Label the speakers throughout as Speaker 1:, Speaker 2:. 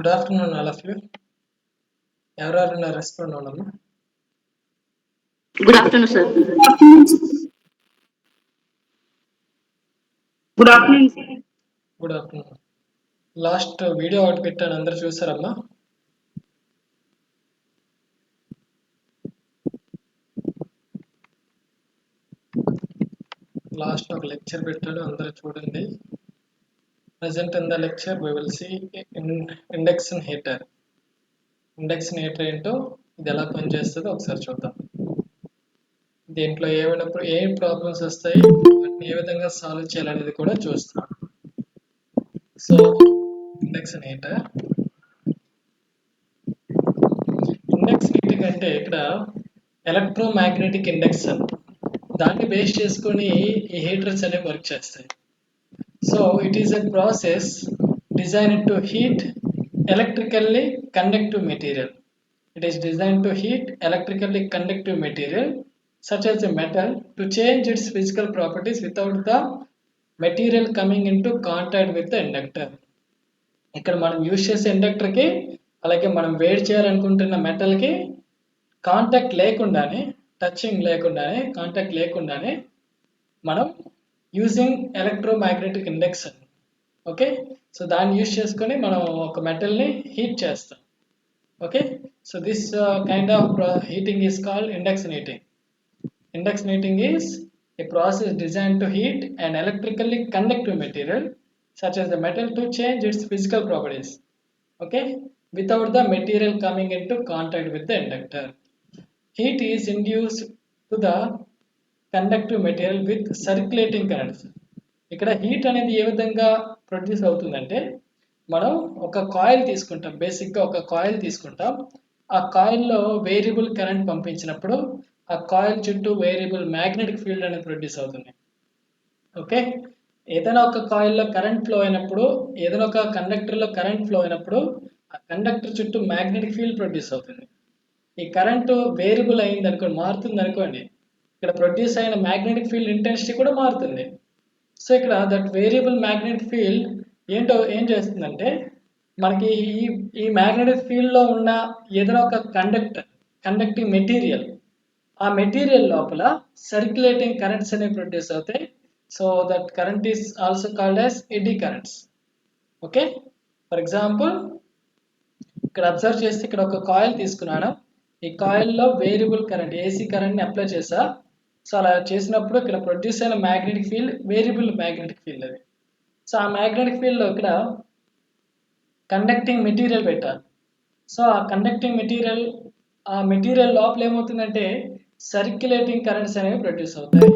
Speaker 1: Good afternoon, all of you. ఎవరెవరు respond అవ్వడము
Speaker 2: Good afternoon, sir.
Speaker 3: Good afternoon, sir.
Speaker 1: Good afternoon. Last video ఒకటి పెట్టాను, అందరు చూసారమ్మా? Last ఒక లెక్చర్ పెట్టాడు, అందరు చూడండి. Present in the lecture we will see induction heater. Induction heater ఏంటో, ఇది ఎలా పనిచేస్తుందో ఒకసారి చూద్దాం. దీంట్లో ఏ ప్రాబ్లమ్స్ వస్తాయి, వాటిని ఏ విధంగా సాల్వ్ చేయాలనేది కూడా చూస్తాం. సో ఇండక్షన్ హీటర్ అంటే ఇక్కడ ఎలక్ట్రోమాగ్నెటిక్ ఇండక్షన్, దాన్ని బేస్ చేసుకొని ఈ హీటర్స్ అనేవి వర్క్ చేస్తాయి. So it is a process designed to heat electrically conductive material. It is designed to heat electrically conductive material such as a metal to change its physical properties without the material coming into contact with the inductor. ఇక్కడ మనం use చేసే ఇండక్టర్కి అలాగే మనం వేడి చేయాలనుకుంటున్న మెటల్కి contact లేకుండానే, contact లేకుండానే మనం using electromagnetic induction. Okay, so దాన్ని యూజ్ చేసుకొని మనం ఒక మెటల్ని హీట్ చేస్తాం. Okay, so this kind of heating is called induction heating. Induction heating is a process designed to heat an electrically conductive material such as the metal to change its physical properties, okay, without the material coming into contact with the inductor. Heat is induced to the conductive material with circulating currents. ఇక్కడ heat అనేది ఏ విధంగా produce అవుతుందంటే, మనం ఒక coil తీసుకుంటాం, బేసిక్గా ఒక coil తీసుకుంటాం. ఆ కాయిల్లో వేరియబుల్ కరెంట్ పంపించినప్పుడు ఆ కాయిల్ చుట్టూ వేరియబుల్ మ్యాగ్నెటిక్ ఫీల్డ్ అనేది ప్రొడ్యూస్ అవుతుంది. ఓకే, ఏదైనా ఒక కాయిల్లో కరెంట్ ఫ్లో అయినప్పుడు, ఏదైనా ఒక కండక్టర్లో కరెంట్ ఫ్లో అయినప్పుడు ఆ కండక్టర్ చుట్టూ మ్యాగ్నెటిక్ ఫీల్డ్ ప్రొడ్యూస్ అవుతుంది. ఈ కరెంటు వేరియబుల్ అయింది అనుకోండి, మారుతుంది అనుకోండి, ఇక్కడ ప్రొడ్యూస్ అయిన మ్యాగ్నెటిక్ ఫీల్డ్ ఇంటెన్సిటీ కూడా మారుతుంది. సో ఇక్కడ దట్ వేరియబుల్ మ్యాగ్నెటిక్ ఫీల్డ్ ఏం చేస్తుందంటే, మనకి ఈ మ్యాగ్నెటిక్ ఫీల్డ్లో ఉన్న ఏదైనా ఒక కండక్టింగ్ మెటీరియల్, ఆ మెటీరియల్ లోపల సర్క్యులేటింగ్ కరెంట్స్ అనేవి ప్రొడ్యూస్ అవుతాయి. So that current is also called as eddy currents. Okay, for example ఇక్కడ అబ్జర్వ్ చేస్తే, ఇక్కడ ఒక కాయిల్ తీసుకున్నాను. ఈ కాయిల్లో వేరియబుల్ కరెంట్ ఏసీ కరెంట్ని అప్లై చేసా. సో అలా చేసినప్పుడు ఇక్కడ ప్రొడ్యూస్ అయిన magnetic field variable magnetic field అది. సో ఆ మ్యాగ్నెటిక్ ఫీల్డ్లో ఇక్కడ కండక్టింగ్ మెటీరియల్ పెట్టాలి. సో ఆ కండక్టింగ్ మెటీరియల్, ఆ మెటీరియల్ లోపల ఏమవుతుందంటే సర్క్యులేటింగ్ కరెంట్స్ అనేవి ప్రొడ్యూస్ అవుతాయి.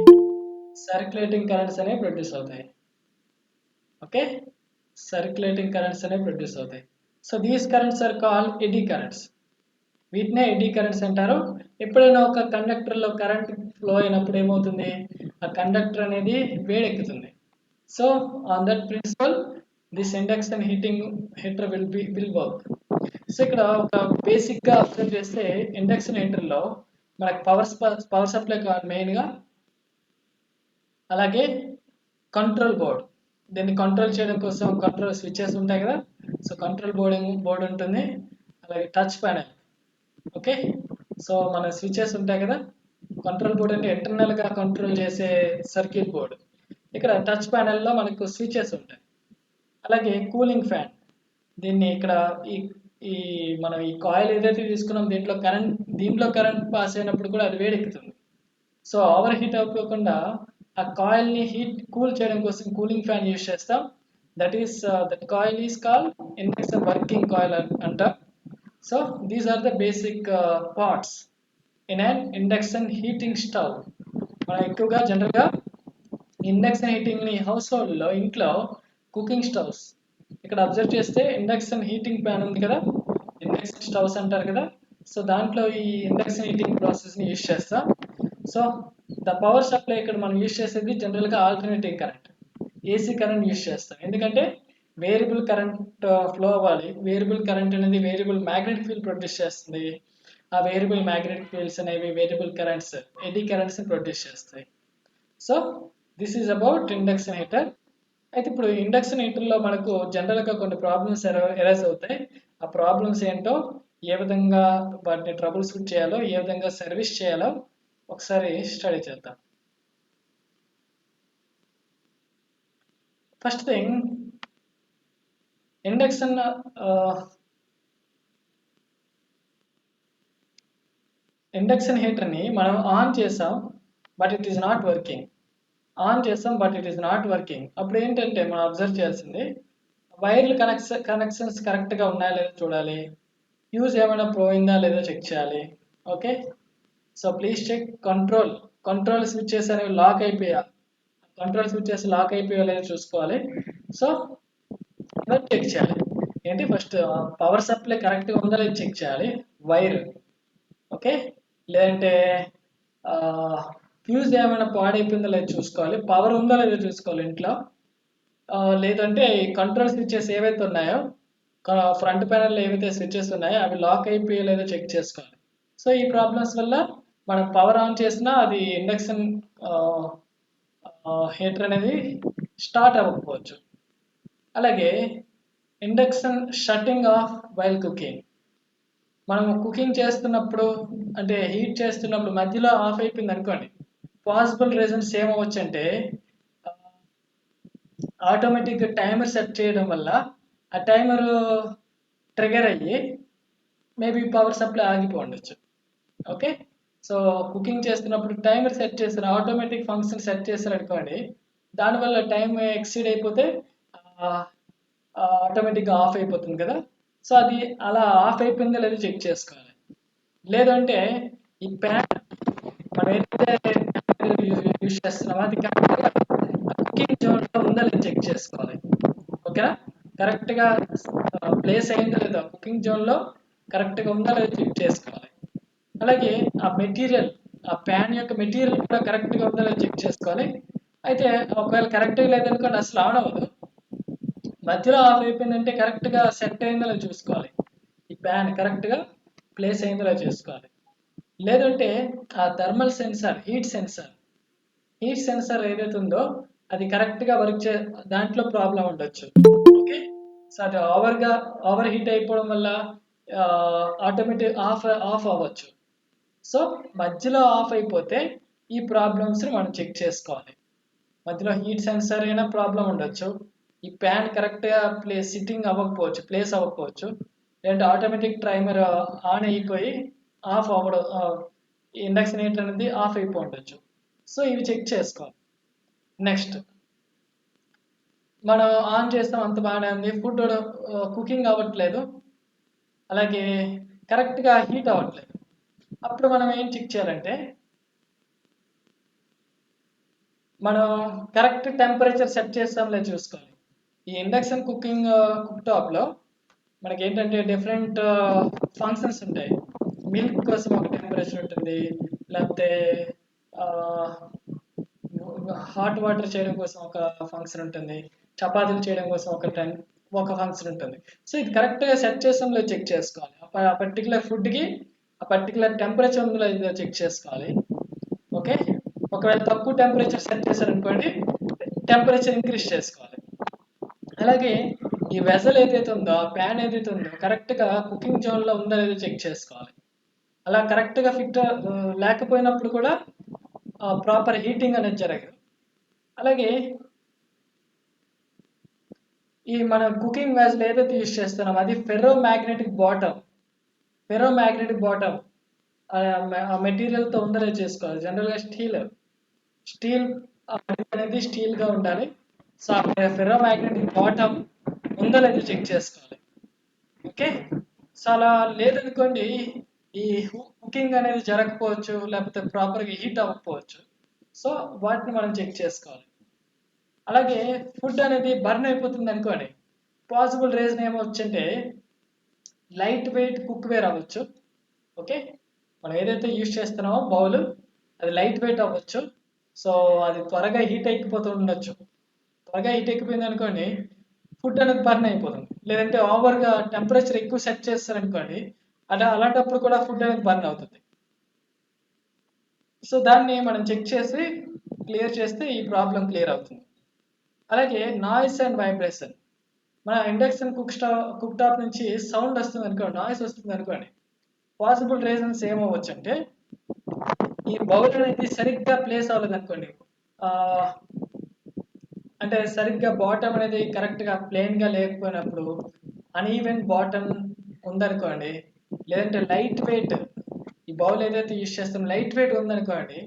Speaker 1: ఓకే, సర్క్యులేటింగ్ కరెంట్స్ అనేవి ప్రొడ్యూస్ అవుతాయి. So these currents are called eddy currents. వీటినే ఎడ్డీ కరెంట్స్ అంటారు. ఎప్పుడైనా ఒక కండక్టర్లో కరెంట్ ఫ్లో అయినప్పుడు ఏమవుతుంది, ఆ కండక్టర్ అనేది వేడెక్కుతుంది. So on that principle this induction heater will work. So ఇక్కడ ఒక బేసిక్గా అబ్జర్వ్ చేస్తే, ఇండక్షన్ హీటర్లో మనకు పవర్ సప్లై కావాలి మెయిన్గా, అలాగే కంట్రోల్ బోర్డ్. దీన్ని కంట్రోల్ చేయడం కోసం కంట్రోల్ స్విచెస్ ఉంటాయి కదా. సో కంట్రోల్ బోర్డ్ ఉంటుంది, అలాగే టచ్ ప్యానెల్. ఓకే, సో మన స్విచెస్ ఉంటాయి కదా. కంట్రోల్ బోర్డ్ అంటే ఇంటర్నల్గా కంట్రోల్ చేసే సర్క్యూట్ బోర్డ్. ఇక్కడ టచ్ ప్యానెల్లో మనకు స్విచెస్ ఉంటాయి. అలాగే కూలింగ్ ఫ్యాన్, దీన్ని ఇక్కడ మనం ఈ కాయిల్ ఏదైతే తీసుకున్నాం దీంట్లో కరెంట్ పాస్ అయినప్పుడు కూడా అది వేడెక్కుతుంది. సో ఓవర్ హీట్ అవ్వకుండా ఆ కాయిల్ని కూల్ చేయడం కోసం కూలింగ్ ఫ్యాన్ యూజ్ చేస్తాం. That coil is called induction working coil అంటాం. So these are the basic parts in an induction heating stove. మనం ఎక్కువగా జనరల్గా ఇండక్షన్ హీటింగ్ని హౌస్ హోల్డ్లో, ఇంట్లో కుకింగ్ స్టవ్స్, ఇక్కడ అబ్జర్వ్ చేస్తే ఇండక్షన్ హీటింగ్ ప్యాన్ ఉంది కదా, ఇండక్షన్ స్టవ్స్ అంటారు కదా. సో దాంట్లో ఈ ఇండక్షన్ హీటింగ్ ప్రాసెస్ని యూజ్ చేస్తాం. సో ద పవర్ సప్లై ఇక్కడ మనం యూజ్ చేసేది జనరల్గా alternating current, AC current use చేస్తాం. ఎందుకంటే వేరియబుల్ కరెంట్ ఫ్లో అవ్వాలి. వేరియబుల్ కరెంట్ అనేది వేరియబుల్ మ్యాగ్నెటిక్ ఫీల్డ్ ప్రొడ్యూస్ చేస్తుంది. ఆ వేరియబుల్ మ్యాగ్నెటిక్ ఫీల్డ్స్ అనేవి వేరియబుల్ కరెంట్స్, ఎడ్డీ కరెంట్స్ని ప్రొడ్యూస్ చేస్తాయి. So this is about induction heater. అయితే ఇప్పుడు ఇండక్షన్ హీటర్లో మనకు జనరల్గా కొన్ని ప్రాబ్లమ్స్ ఎరైజ్ అవుతాయి. ఆ ప్రాబ్లమ్స్ ఏంటో, ఏ విధంగా వాటిని ట్రబుల్ షూట్ చేయాలో, ఏ విధంగా సర్వీస్ చేయాలో ఒకసారి స్టడీ చేద్దాం. ఫస్ట్ థింగ్, ఇండక్షన్ ఇండక్షన్ హీటర్ని మనం ఆన్ చేసాం, but it is not working. On చేస్తాం but it is not working. అప్పుడు ఏంటంటే మనం అబ్జర్వ్ చేయాల్సింది, వైర్లు కనెక్షన్స్ కరెక్ట్గా ఉన్నాయా లేదో చూడాలి, ఫ్యూజ్ ఏమైనా పోయిందా లేదో చెక్ చేయాలి. Okay, so please check control switches అనేవి లాక్ అయిపోయా, కంట్రోల్ స్విచ్చెస్ లాక్ అయిపోయా లేదో చూసుకోవాలి. సో చెక్ చేయాలి. ఏంటి, ఫస్ట్ పవర్ సప్లై కరెక్ట్గా ఉందా లేదో చెక్ చేయాలి, వైర్. ఓకే, లేదంటే ఫ్యూజ్ ఏమైనా పాడైపోయిందో లేదో చూసుకోవాలి, పవర్ ఉందో లేదో చూసుకోవాలి ఇంట్లో. లేదంటే ఈ కంట్రోల్ స్విచ్చెస్ ఏవైతే ఉన్నాయో, ఫ్రంట్ ప్యానెల్లో ఏవైతే స్విచ్చెస్ ఉన్నాయో అవి లాక్ అయిపోయో లేదో చెక్ చేసుకోవాలి. సో ఈ ప్రాబ్లమ్స్ వల్ల మనం పవర్ ఆన్ చేసినా అది ఇండక్షన్ హీటర్ అనేది స్టార్ట్ అవ్వకపోవచ్చు. అలాగే induction shutting of while cooking. మనం కుకింగ్ చేస్తున్నప్పుడు, అంటే హీట్ చేస్తున్నప్పుడు మధ్యలో ఆఫ్ అయిపోయింది అనుకోండి, పాసిబుల్ రీజన్స్ ఏమవచ్చు అంటే, ఆటోమేటిక్గా టైమర్ సెట్ చేయడం వల్ల ఆ టైమర్ ట్రిగర్ అయ్యి మేబీ పవర్ సప్లై ఆగిపోవచ్చు. ఓకే, సో కుకింగ్ చేస్తున్నప్పుడు టైమర్ సెట్ చేస్తారు, ఆటోమేటిక్ ఫంక్షన్ సెట్ చేస్తారు అనుకోండి, దానివల్ల టైం ఎక్సీడ్ అయిపోతే ఆటోమేటిక్గా ఆఫ్ అయిపోతుంది కదా. సో అది అలా ఆఫ్ అయిపోయిందో లేదో చెక్ చేసుకోవాలి. లేదంటే ఈ ప్యాన్ మనం ఏదైతే యూజ్ చేస్తున్నామో అది కరెక్ట్గా కుకింగ్ జోన్లో ఉందో లేదో చెక్ చేసుకోవాలి. ఓకేనా, కరెక్ట్గా ప్లేస్ అయిందో లేదో, కుకింగ్ జోన్లో కరెక్ట్గా ఉందో లేదో చెక్ చేసుకోవాలి. అలాగే ఆ మెటీరియల్, ఆ ప్యాన్ యొక్క మెటీరియల్ కూడా కరెక్ట్గా ఉందో లేదో చెక్ చేసుకోవాలి. అయితే ఒకవేళ కరెక్ట్గా లేదనుకోండి అసలు ఆన్ అవ్వదు, మధ్యలో ఆఫ్ అయిపోయిందంటే కరెక్ట్గా సెట్ అయిందో లేదో చూసుకోవాలి, ఈ ప్యాన్ కరెక్ట్గా ప్లేస్ అయిందో లేదో చూసుకోవాలి. లేదంటే ఆ థర్మల్ సెన్సార్, హీట్ సెన్సార్ ఏదైతే ఉందో అది కరెక్ట్గా వర్క్ దాంట్లో ప్రాబ్లం ఉండొచ్చు. ఓకే, సో అది ఓవర్ హీట్ అయిపోవడం వల్ల ఆటోమేటిక్ ఆఫ్ అవ్వచ్చు. సో మధ్యలో ఆఫ్ అయిపోతే ఈ ప్రాబ్లమ్స్ని మనం చెక్ చేసుకోవాలి. మధ్యలో హీట్ సెన్సార్ అయినా ప్రాబ్లం ఉండొచ్చు, ఈ ప్యాన్ కరెక్ట్గా ప్లేస్ అవ్వకపోవచ్చు, లేదంటే ఆటోమేటిక్ టైమర్ ఆన్ అయిపోయి ఆఫ్ అవ్వడం, ఇండక్షన్ హీటర్ అనేది ఆఫ్ అయిపోయి ఉండొచ్చు. సో ఇవి చెక్ చేసుకోవాలి. నెక్స్ట్, మనం ఆన్ చేస్తాం, అంత బాగానే ఉంది, ఫుడ్ కుకింగ్ అవ్వట్లేదు, అలాగే కరెక్ట్గా హీట్ అవ్వట్లేదు. అప్పుడు మనం ఏం చెక్ చేయాలంటే, మనం కరెక్ట్ టెంపరేచర్ సెట్ చేస్తాం లేదు చూసుకోవాలి. ఈ ఇండక్షన్ కుక్ టాప్లో మనకి ఏంటంటే డిఫరెంట్ ఫంక్షన్స్ ఉంటాయి. మిల్క్ కోసం ఒక టెంపరేచర్ ఉంటుంది, లేకపోతే హాట్ వాటర్ చేయడం కోసం ఒక ఫంక్షన్ ఉంటుంది, చపాతీలు చేయడం కోసం ఒక ఫంక్షన్ ఉంటుంది. సో ఇది కరెక్ట్గా సెట్ చేస్తాం లేదు చెక్ చేసుకోవాలి. ఆ పర్టికులర్ ఫుడ్కి ఆ పర్టికులర్ టెంపరేచర్ ఉందో లేదో చెక్ చేసుకోవాలి. ఓకే, ఒకవేళ తక్కువ టెంపరేచర్ సెట్ చేశారనుకోండి, టెంపరేచర్ ఇంక్రీజ్ చేసుకోవాలి. అలాగే ఈ వెజల్ ఏదైతే ఉందో, ఆ ప్యాన్ ఏదైతే ఉందో కరెక్ట్గా కుకింగ్ జోన్లో ఉందో లేదో చెక్ చేసుకోవాలి. అలా కరెక్ట్గా ఫిట్ లేకపోయినప్పుడు కూడా ప్రాపర్ హీటింగ్ అనేది జరగదు. అలాగే ఈ మన కుకింగ్ వెజల్ ఏదైతే యూజ్ చేస్తున్నాం అది ఫెర్రో మ్యాగ్నెటిక్ బాటమ్ ఆ మెటీరియల్తో ఉందో లేదో చేసుకోవాలి. జనరల్గా స్టీల్ అనేది స్టీల్గా ఉండాలి. సో ఫెర్రో మ్యాగ్నెటిక్ బాటమ్ ఉందో లేదో చెక్ చేసుకోవాలి. ఓకే, సో అలా లేదనుకోండి, ఈ కుకింగ్ అనేది జరగకపోవచ్చు, లేకపోతే ప్రాపర్గా హీట్ అవ్వకపోవచ్చు. సో వాటిని మనం చెక్ చేసుకోవాలి. అలాగే ఫుడ్ అనేది బర్న్ అయిపోతుంది అనుకోండి, పాసిబుల్ రీజన్ ఏమొచ్చంటే లైట్ వెయిట్ కుక్వేర్ అవ్వచ్చు. ఓకే, మనం ఏదైతే యూజ్ చేస్తున్నామో బౌల్ అది లైట్ వెయిట్ అవ్వచ్చు. సో అది త్వరగా హీట్ ఎక్కిపోతూ ఉండొచ్చు. త్వరగా హీట్ ఎక్కిపోయింది అనుకోండి, ఫుడ్ అనేది బర్న్ అయిపోతుంది. లేదంటే ఓవర్గా టెంపరేచర్ ఎక్కువ సెట్ చేస్తారనుకోండి, అలాంటప్పుడు కూడా ఫుడ్ అనేది బర్న్ అవుతుంది. సో దాన్ని మనం చెక్ చేసి క్లియర్ చేస్తే ఈ ప్రాబ్లం క్లియర్ అవుతుంది. అలాగే నాయిస్ అండ్ వైబ్రేషన్. మన ఇండక్షన్ కుక్ టాప్ నుంచి సౌండ్ వస్తుంది అనుకోండి, నాయిస్ వస్తుంది అనుకోండి. పాసిబుల్ రీజన్స్ ఏమవ్వచ్చు అంటే, ఈ బౌల్ అనేది సరిగ్గా ప్లేస్ అవ్వలేదు అనుకోండి, అంటే సరిగ్గా బాటమ్ అనేది కరెక్ట్గా ప్లెయిన్గా లేకపోయినప్పుడు, అన్ఈవెన్ బాటమ్ ఉందనుకోండి, లేదంటే లైట్ వెయిట్, ఈ బౌల్ ఏదైతే యూజ్ చేస్తాం లైట్ వెయిట్ ఉందనుకోండి,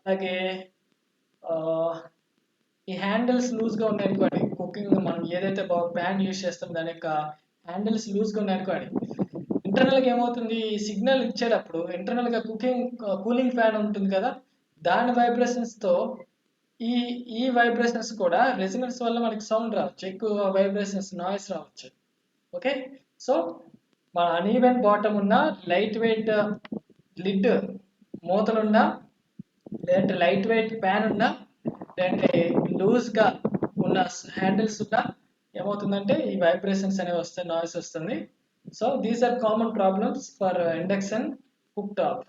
Speaker 1: అలాగే ఈ హ్యాండిల్స్ లూజ్గా ఉన్నాయనుకోండి, కుకింగ్ మనం ఏదైతే ప్యాన్ యూజ్ చేస్తాం దాని యొక్క హ్యాండిల్స్ లూజ్గా ఉన్నాయనుకోండి, ఇంటర్నల్గా ఏమవుతుంది, ఈ సిగ్నల్ ఇచ్చేటప్పుడు ఇంటర్నల్గా కూలింగ్ ఫ్యాన్ ఉంటుంది కదా, దాని వైబ్రేషన్స్తో ఈ ఈ వైబ్రేషన్స్ కూడా రెసినెన్స్ వల్ల మనకి సౌండ్ రావచ్చు, ఎక్కువ వైబ్రేషన్స్ నాయిస్ రావచ్చు. ఓకే, సో మన అన్ఈవెన్ బాటమ్ ఉన్న, లైట్ వెయిట్ లిడ్ మూతలున్నా, లేదంటే లైట్ వెయిట్ ప్యాన్ ఉన్నా, లేదంటే లూజ్గా ఉన్న హ్యాండిల్స్ ఉన్నా ఏమవుతుందంటే ఈ వైబ్రేషన్స్ అనేవి వస్తాయి, నాయిస్ వస్తుంది. So these are common problems for induction cooktop.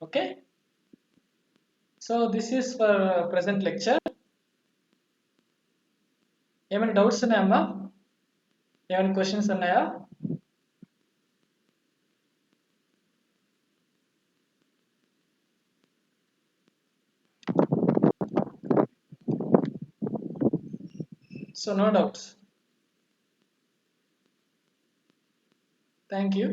Speaker 1: Okay, so this is for present lecture. ఏమైనా డౌట్స్ ఉన్నాయమ్మా? ఏమైనా క్వశ్చన్స్ ఉన్నాయా? So no doubts. Thank you.